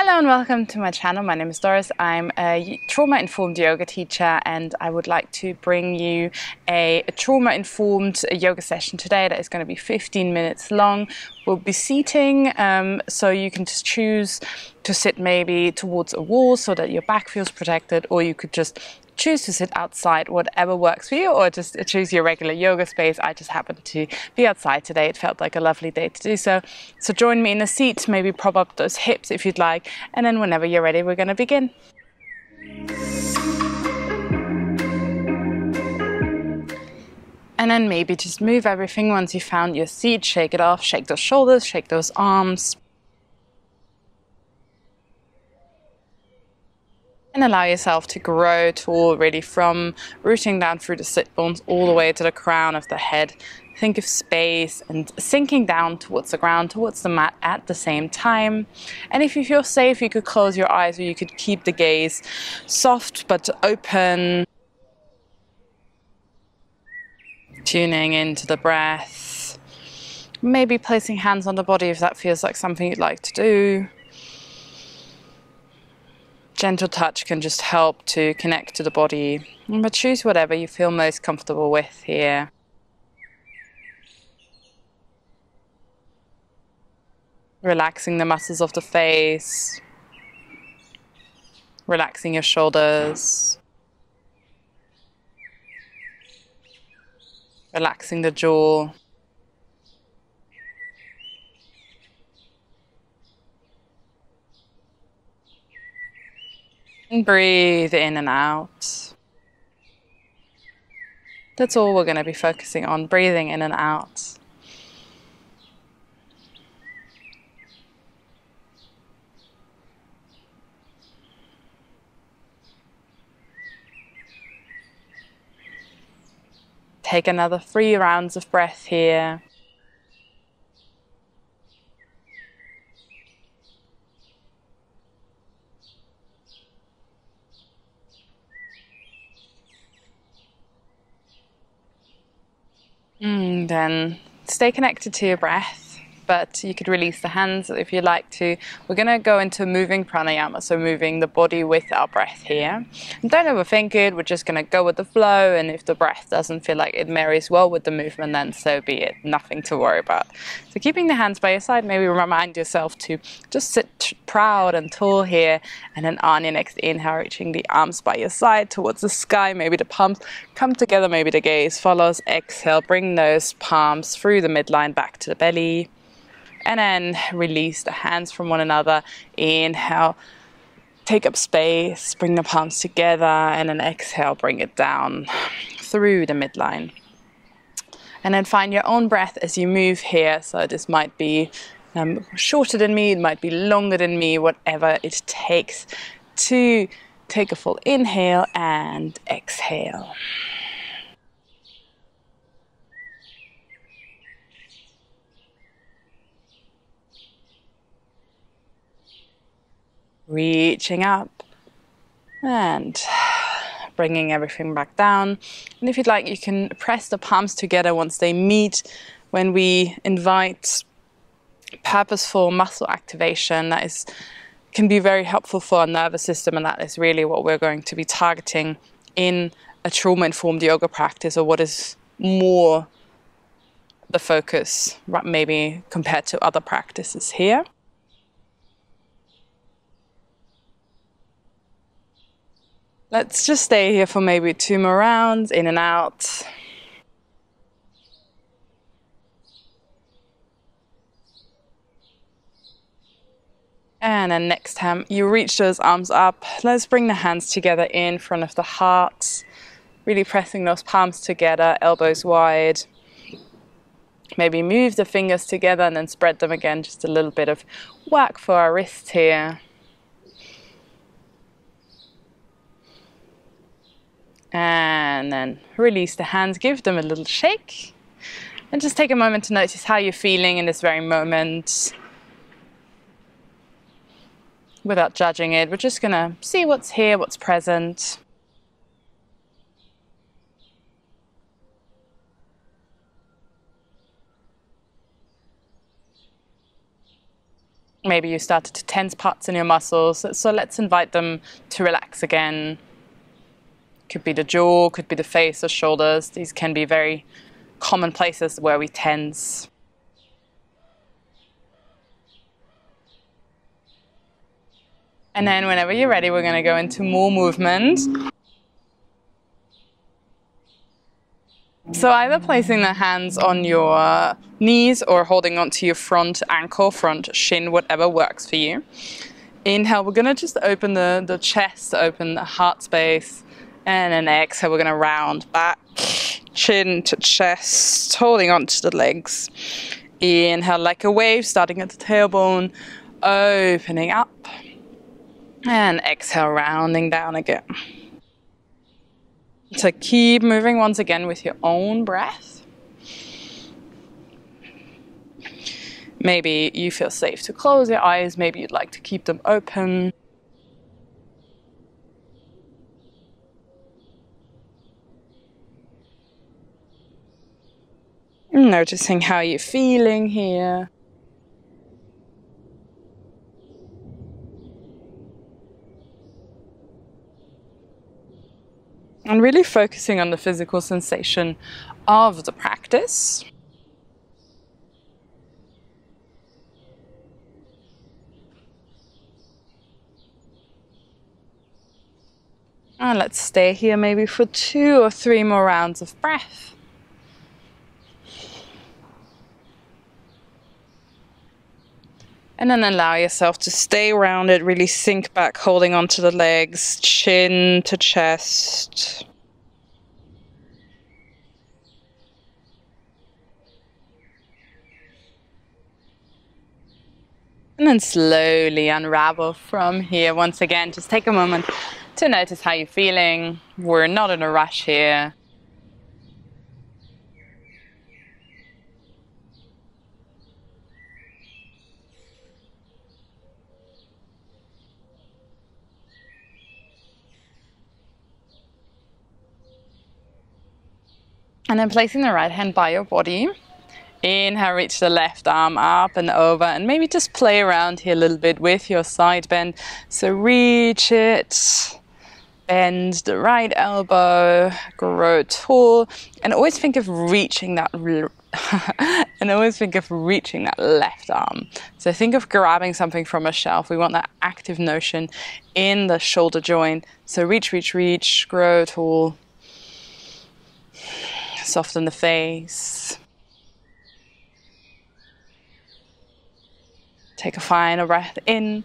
Hello and welcome to my channel. My name is Doris. I'm a trauma-informed yoga teacher and I would like to bring you a trauma-informed yoga session today that is going to be 15 minutes long. We'll be seating, so you can just choose to sit maybe towards a wall so that your back feels protected, or you could just choose to sit outside, whatever works for you, or just choose your regular yoga space. I just happened to be outside today. It felt like a lovely day to do so. So join me in a seat, maybe prop up those hips if you'd like, and then whenever you're ready, we're going to begin. And then maybe just move everything once you found your seat, shake it off, shake those shoulders, shake those arms. And allow yourself to grow tall, really, from rooting down through the sit bones all the way to the crown of the head. Think of space and sinking down towards the ground, towards the mat at the same time. And if you feel safe, you could close your eyes or you could keep the gaze soft but open. Tuning into the breath. Maybe placing hands on the body if that feels like something you'd like to do. Gentle touch can just help to connect to the body, but choose whatever you feel most comfortable with here. Relaxing the muscles of the face, relaxing your shoulders, relaxing the jaw. And breathe in and out. That's all we're going to be focusing on, breathing in and out. Take another 3 rounds of breath here. Then stay connected to your breath, but you could release the hands if you like to. We're going to go into moving pranayama, so moving the body with our breath here. And don't overthink it, we're just going to go with the flow, and if the breath doesn't feel like it marries well with the movement, then so be it, nothing to worry about. So keeping the hands by your side, maybe remind yourself to just sit proud and tall here, and then on your next inhale, reaching the arms by your side towards the sky, maybe the palms come together, maybe the gaze follows. Exhale, bring those palms through the midline back to the belly. And then release the hands from one another. Inhale, take up space, bring the palms together, and then exhale, bring it down through the midline. And then find your own breath as you move here. So this might be shorter than me, it might be longer than me, whatever it takes to take a full inhale and exhale. Reaching up and bringing everything back down. And if you'd like, you can press the palms together once they meet. When we invite purposeful muscle activation, that can be very helpful for our nervous system, and that is really what we're going to be targeting in a trauma-informed yoga practice, or what is more the focus, maybe compared to other practices here. Let's just stay here for maybe 2 more rounds, in and out. And then next time you reach those arms up, let's bring the hands together in front of the heart, really pressing those palms together, elbows wide. Maybe move the fingers together and then spread them again, just a little bit of work for our wrists here. And then release the hands, give them a little shake, and just take a moment to notice how you're feeling in this very moment. Without judging it, we're just going to see what's here, what's present. Maybe you started to tense parts in your muscles, so let's invite them to relax again. Could be the jaw, could be the face or shoulders. These can be very common places where we tense. And then whenever you're ready, we're going to go into more movement. So either placing the hands on your knees or holding onto your front ankle, front shin, whatever works for you. Inhale, we're going to just open the chest, open the heart space. And then exhale, we're going to round back, chin to chest, holding onto the legs. Inhale like a wave, starting at the tailbone, opening up. And exhale, rounding down again. So keep moving once again with your own breath. Maybe you feel safe to close your eyes. Maybe you'd like to keep them open. Noticing how you're feeling here. And really focusing on the physical sensation of the practice. And let's stay here maybe for 2 or 3 more rounds of breath. And then allow yourself to stay rounded, really sink back, holding onto the legs, chin to chest. And then slowly unravel from here. Once again, just take a moment to notice how you're feeling. We're not in a rush here. And then placing the right hand by your body. Inhale, reach the left arm up and over, and maybe just play around here a little bit with your side bend. So reach it, bend the right elbow, grow tall, and always think of reaching that left arm. So think of grabbing something from a shelf. We want that active notion in the shoulder joint. So reach, reach, reach, grow tall. Soften the face. Take a final breath in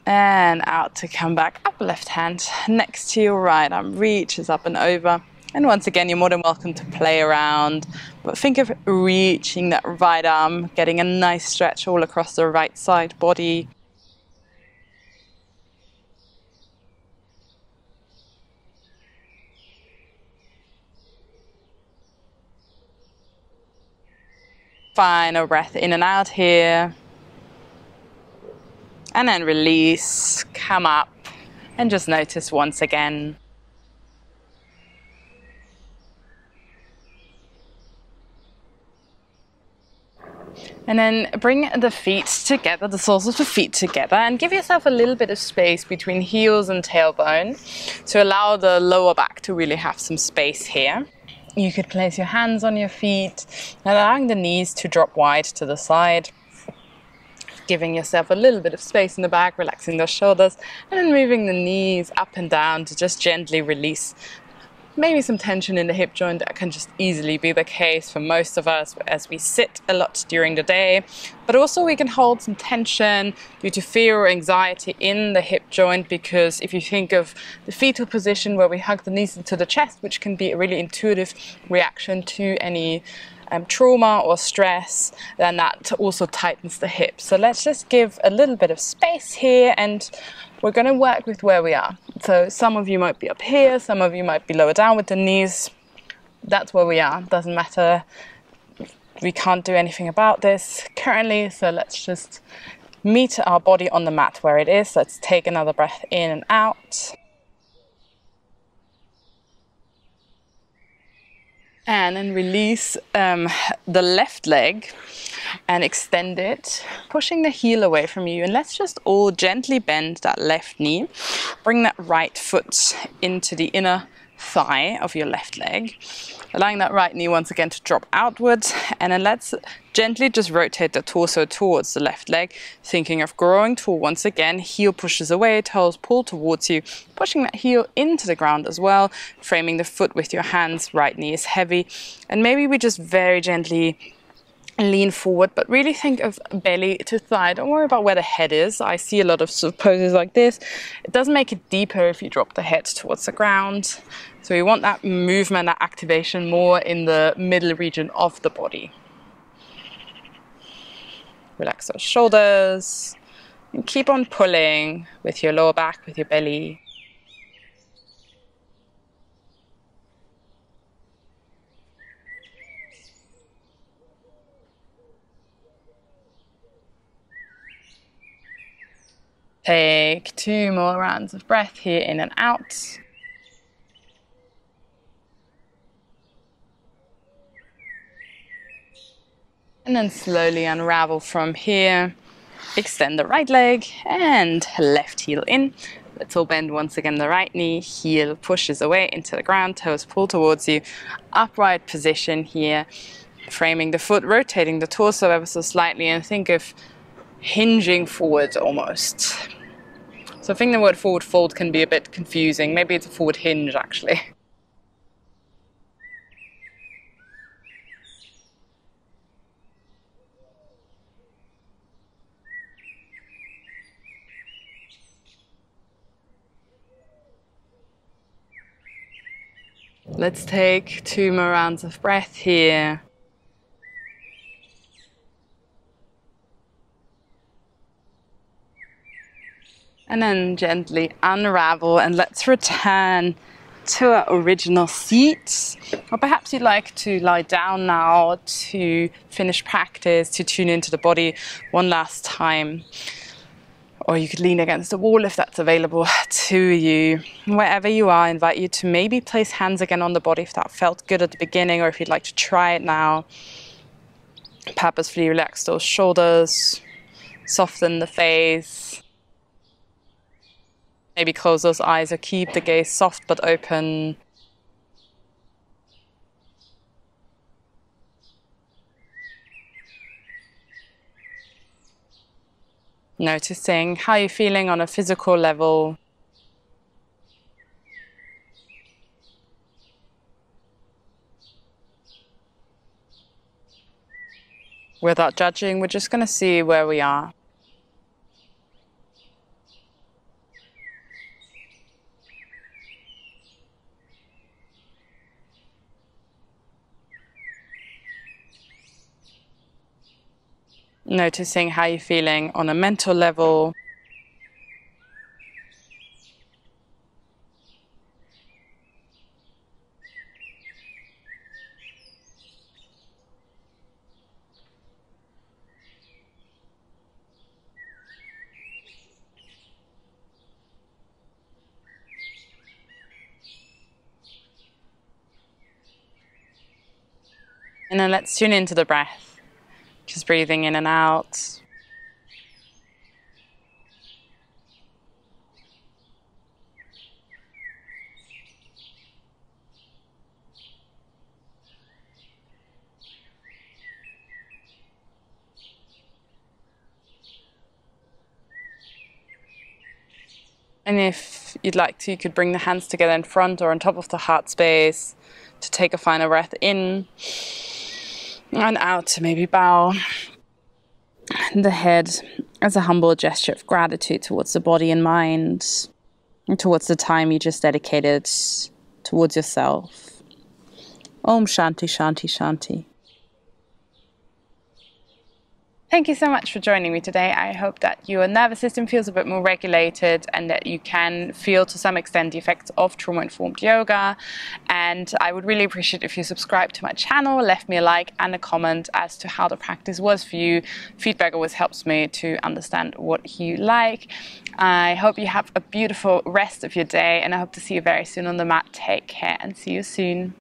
and out to come back up. Left hand next to your right arm reaches up and over. And once again, you're more than welcome to play around. But think of reaching that right arm, getting a nice stretch all across the right side body. Final breath in and out here. And then release, come up, and just notice once again. And then bring the feet together, the soles of the feet together, and give yourself a little bit of space between heels and tailbone to allow the lower back to really have some space here. You could place your hands on your feet, allowing the knees to drop wide to the side. Giving yourself a little bit of space in the back, relaxing those shoulders, and then moving the knees up and down to just gently release maybe some tension in the hip joint. That can just easily be the case for most of us as we sit a lot during the day. But also we can hold some tension due to fear or anxiety in the hip joint, because if you think of the fetal position where we hug the knees into the chest, which can be a really intuitive reaction to any trauma or stress, then that also tightens the hips. So let's just give a little bit of space here, and we're going to work with where we are. So some of you might be up here, some of you might be lower down with the knees. That's where we are. Doesn't matter. We can't do anything about this currently, so let's just meet our body on the mat where it is. Let's take another breath in and out. And then release the left leg and extend it, pushing the heel away from you. And let's just all gently bend that left knee. Bring that right foot into the inner thigh of your left leg, allowing that right knee once again to drop outwards. And then let's gently just rotate the torso towards the left leg, thinking of growing tall once again. Heel pushes away, toes pull towards you, pushing that heel into the ground as well, framing the foot with your hands. Right knee is heavy. And maybe we just very gently lean forward, but really think of belly to thigh. Don't worry about where the head is. I see a lot of poses like this. It does make it deeper if you drop the head towards the ground. So we want that movement, that activation more in the middle region of the body. Relax those shoulders and keep on pulling with your lower back, with your belly. Take 2 more rounds of breath here, in and out. And then slowly unravel from here. Extend the right leg and left heel in. Let's all bend once again the right knee. Heel pushes away into the ground, toes pull towards you. Upright position here. Framing the foot, rotating the torso ever so slightly, and think of hinging forward almost. So I think the word forward fold can be a bit confusing. Maybe it's a forward hinge actually. Let's take 2 more rounds of breath here. And then gently unravel, and let's return to our original seat. Or perhaps you'd like to lie down now to finish practice, to tune into the body one last time. Or you could lean against the wall if that's available to you. Wherever you are, I invite you to maybe place hands again on the body if that felt good at the beginning, or if you'd like to try it now. Purposefully relax those shoulders, soften the face. Maybe close those eyes or keep the gaze soft but open. Noticing how you're feeling on a physical level. Without judging, we're just going to see where we are. Noticing how you're feeling on a mental level. And then let's tune into the breath. Just breathing in and out. And if you'd like to, you could bring the hands together in front or on top of the heart space to take a final breath in. And out to maybe bow the head as a humble gesture of gratitude towards the body and mind, and towards the time you just dedicated towards yourself. Om Shanti Shanti Shanti. Thank you so much for joining me today. I hope that your nervous system feels a bit more regulated and that you can feel to some extent the effects of trauma-informed yoga. And I would really appreciate if you subscribe to my channel, left me a like and a comment as to how the practice was for you. Feedback always helps me to understand what you like. I hope you have a beautiful rest of your day, and I hope to see you very soon on the mat. Take care and see you soon.